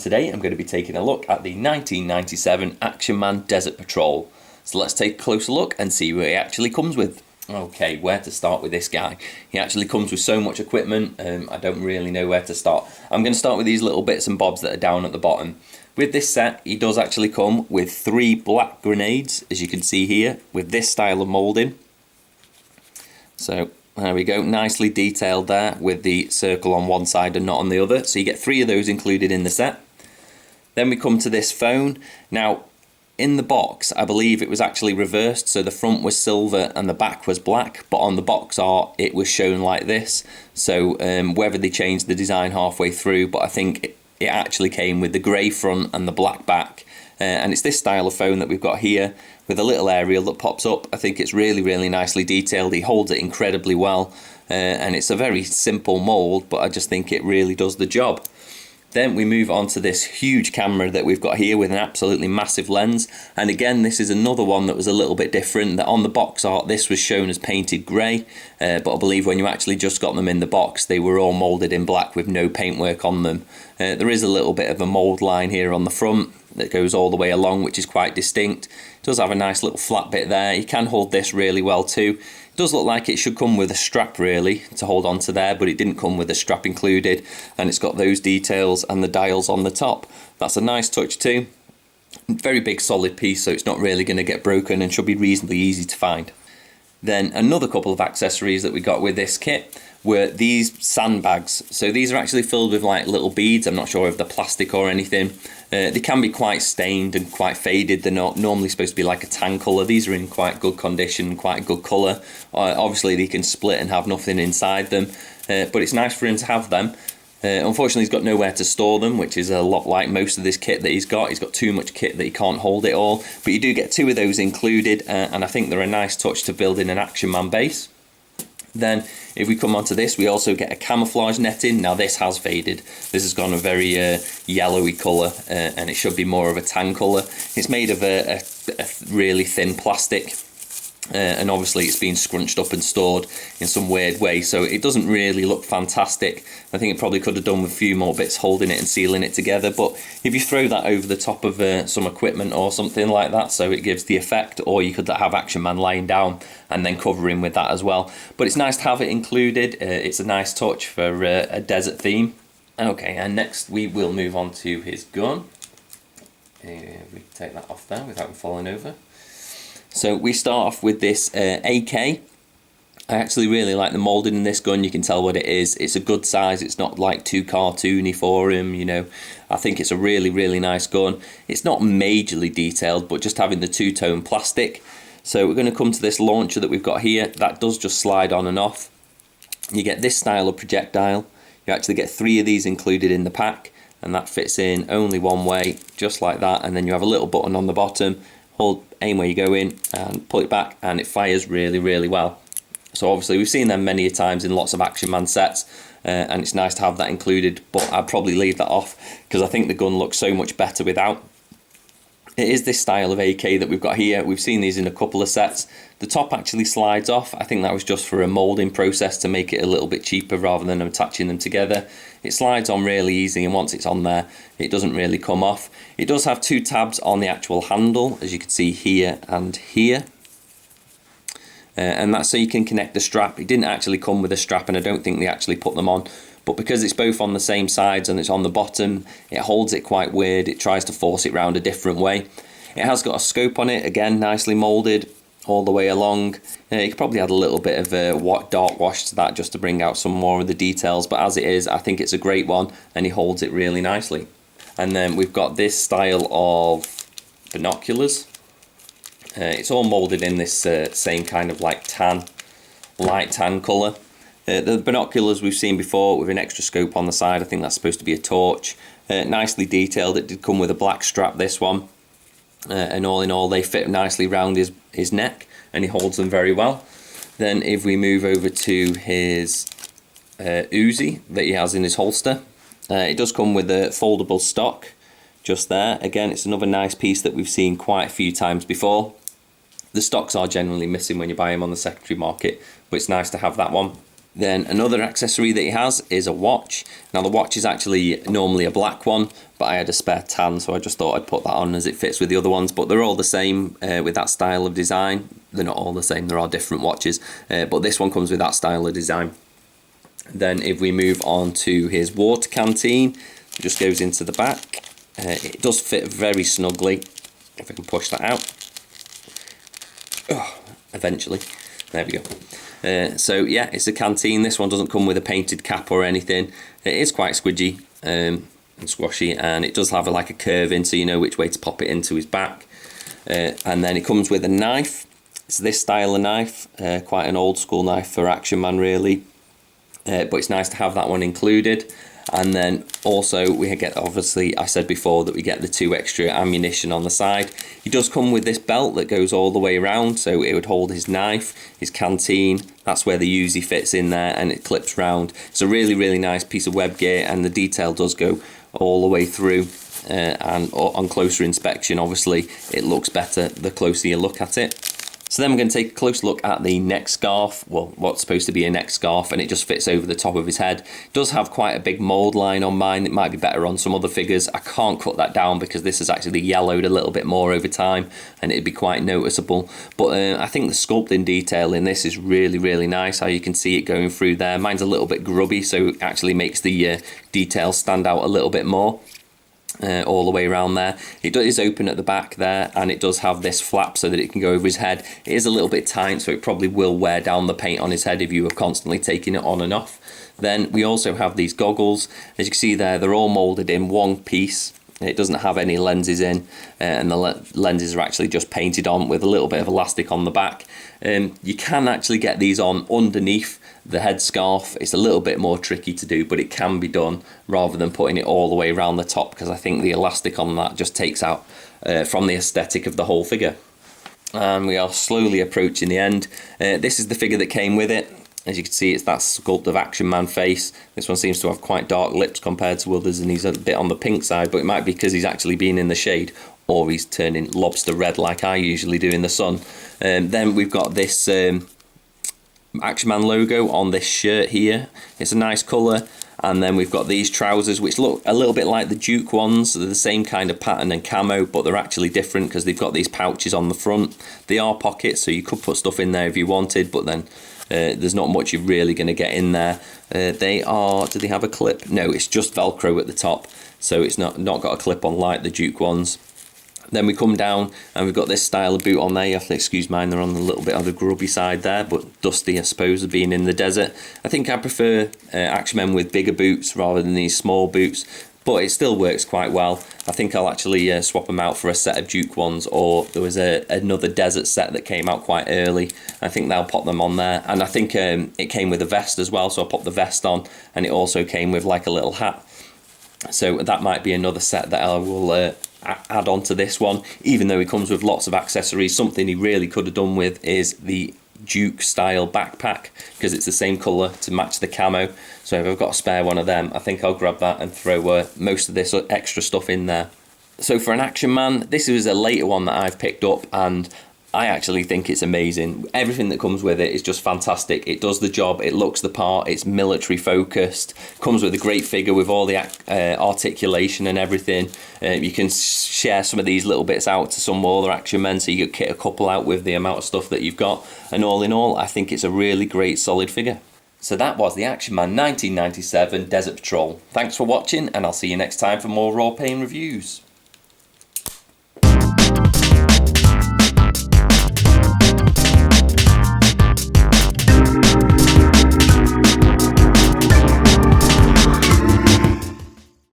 today I'm going to be taking a look at the 1997 Action Man Desert Patrol. So let's take a closer look and see what he actually comes with. Okay, where to start with this guy? He actually comes with so much equipment, I don't really know where to start. I'm going to start with these little bits and bobs that are down at the bottom. With this set, he does actually come with 3 black grenades, as you can see here, with this style of moulding. So there we go, nicely detailed there with the circle on one side and not on the other. So you get 3 of those included in the set. Then we come to this phone. Now, in the box, I believe it was actually reversed, so the front was silver and the back was black, but on the box art it was shown like this. So whether they changed the design halfway through, but I think it actually came with the grey front and the black back. And it's this style of phone that we've got here with a little aerial that pops up. I think it's really, really nicely detailed. He holds it incredibly well, and it's a very simple mould, but I just think it really does the job. Then we move on to this huge camera that we've got here with an absolutely massive lens. And again, this is another one that was a little bit different. That on the box art, this was shown as painted grey, but I believe when you actually just got them in the box, they were all moulded in black with no paintwork on them. There is a little bit of a mould line here on the front that goes all the way along, which is quite distinct. It does have a nice little flat bit there. You can hold this really well too. It does look like it should come with a strap really to hold onto there, but it didn't come with a strap included, and it's got those details and the dials on the top. That's a nice touch too. Very big solid piece, so it's not really going to get broken and should be reasonably easy to find. Then another couple of accessories that we got with this kit were these sandbags. So these are actually filled with like little beads. I'm not sure if they're plastic or anything. They can be quite stained and quite faded. They're not normally supposed to be like a tan colour. These are in quite good condition, quite a good colour. Obviously they can split and have nothing inside them, but it's nice for him to have them. Unfortunately he's got nowhere to store them, which is a lot like most of this kit that he's got. He's got too much kit that he can't hold it all, but you do get 2 of those included, and I think they're a nice touch to build in an Action Man base. Then if we come onto this, we also get a camouflage netting. Now this has faded. This has gone a very yellowy colour, and it should be more of a tan colour. It's made of a really thin plastic, and obviously it's been scrunched up and stored in some weird way, so it doesn't really look fantastic. I think it probably could have done with a few more bits holding it and sealing it together, but if you throw that over the top of some equipment or something like that, so it gives the effect, or you could have Action Man lying down and then cover him with that as well. But it's nice to have it included. It's a nice touch for a desert theme. Okay, and next we will move on to his gun. We can take that off there without him falling over. So we start off with this AK. I actually really like the moulding in this gun. You can tell what it is. It's a good size. It's not like too cartoony for him, you know. I think it's a really, really nice gun. It's not majorly detailed, but just having the 2-tone plastic. So we're going to come to this launcher that we've got here. That does just slide on and off. You get this style of projectile. You actually get 3 of these included in the pack, and that fits in only one way, just like that. And then you have a little button on the bottom. Hold, aim where you go in and pull it back, and it fires really, really well. So obviously we've seen them many a times in lots of Action Man sets, and it's nice to have that included, but I'd probably leave that off because I think the gun looks so much better without. It is this style of AK that we've got here. We've seen these in a couple of sets. The top actually slides off. I think that was just for a moulding process to make it a little bit cheaper rather than attaching them together. It slides on really easy, and once it's on there, it doesn't really come off. It does have 2 tabs on the actual handle, as you can see here and here. And that's so you can connect the strap. It didn't actually come with a strap, and I don't think they actually put them on. But because it's both on the same sides and it's on the bottom, it holds it quite weird. It tries to force it round a different way. It has got a scope on it, again, nicely moulded all the way along. You could probably add a little bit of dark wash to that just to bring out some more of the details, but as it is, I think it's a great one, and he holds it really nicely. And then we've got this style of binoculars. It's all moulded in this same kind of like light tan colour. The binoculars we've seen before with an extra scope on the side. I think that's supposed to be a torch. Nicely detailed. It did come with a black strap, this one. And all in all, they fit nicely around his neck, and he holds them very well. Then if we move over to his Uzi that he has in his holster, it does come with a foldable stock just there. Again, it's another nice piece that we've seen quite a few times before. The stocks are generally missing when you buy them on the secondary market, but it's nice to have that one. Then another accessory that he has is a watch. Now the watch is actually normally a black one, but I had a spare tan, so I just thought I'd put that on as it fits with the other ones. But they're all the same with that style of design. They're not all the same, there are different watches, but this one comes with that style of design. Then if we move on to his water canteen, it just goes into the back. It does fit very snugly, if I can push that out. Oh, eventually, there we go. So yeah, it's a Canteen. This one doesn't come with a painted cap or anything. It is quite squidgy and squashy, and it does have like a curve in, so you know which way to pop it into his back. And then it comes with a knife. It's this style of knife, quite an old school knife for Action Man really, but it's nice to have that one included. And then also we get, obviously I said before that we get the 2 extra ammunition on the side. He does come with this belt that goes all the way around, so it would hold his knife, his canteen, that's where the Uzi fits in there, and it clips round. It's a really nice piece of web gear, and the detail does go all the way through, and on closer inspection obviously it looks better the closer you look at it. So then we're going to take a close look at the neck scarf, well, what's supposed to be a neck scarf, and it just fits over the top of his head. It does have quite a big mould line on mine. It might be better on some other figures. I can't cut that down because this has actually yellowed a little bit more over time, and it'd be quite noticeable. But I think the sculpting detail in this is really nice, how you can see it going through there. Mine's a little bit grubby, so it actually makes the detail stand out a little bit more. All the way around there. It is open at the back there, and it does have this flap so that it can go over his head. It is a little bit tight, so it probably will wear down the paint on his head if you were constantly taking it on and off. Then we also have these goggles. As you can see there, they're all moulded in one piece. It doesn't have any lenses in, and the lenses are actually just painted on with a little bit of elastic on the back. You can actually get these on underneath the headscarf. It's a little bit more tricky to do, but it can be done rather than putting it all the way around the top, because I think the elastic on that just takes out from the aesthetic of the whole figure. And we are slowly approaching the end. This is the figure that came with it. As you can see, it's that sculpt of Action Man face. This one seems to have quite dark lips compared to others, and he's a bit on the pink side, but it might be because he's actually been in the shade, or he's turning lobster red like I usually do in the sun. Then we've got this Action Man logo on this shirt here. It's a nice colour. And then we've got these trousers, which look a little bit like the Duke ones. They're the same kind of pattern and camo, but they're actually different because they've got these pouches on the front. They are pockets, so you could put stuff in there if you wanted, but then there's not much you're really going to get in there. They are, do they have a clip? No, it's just Velcro at the top, so it's not got a clip on like the Duke ones. Then we come down and we've got this style of boot on there. You have to excuse mine, they're on a little bit of the grubby side there, but dusty I suppose, of being in the desert. I think I prefer Action Men with bigger boots rather than these small boots, but it still works quite well. I think I'll actually swap them out for a set of Duke ones, or there was another desert set that came out quite early. I think they'll pop them on there. And I think it came with a vest as well, so I'll pop the vest on, and it also came with like a little hat. So that might be another set that I will add on to this one, even though it comes with lots of accessories. Something he really could have done with is the Duke style backpack, because it's the same colour to match the camo. So if I've got a spare one of them, I think I'll grab that and throw most of this extra stuff in there. So for an Action Man, this was a later one that I've picked up, and I actually think it's amazing. Everything that comes with it is just fantastic. It does the job, it looks the part, it's military focused, comes with a great figure with all the articulation and everything. You can share some of these little bits out to some other Action Men, so you could kit a couple out with the amount of stuff that you've got. And all in all, I think it's a really great solid figure. So that was the Action Man 1997 Desert Patrol. Thanks for watching, and I'll see you next time for more Rawpain reviews.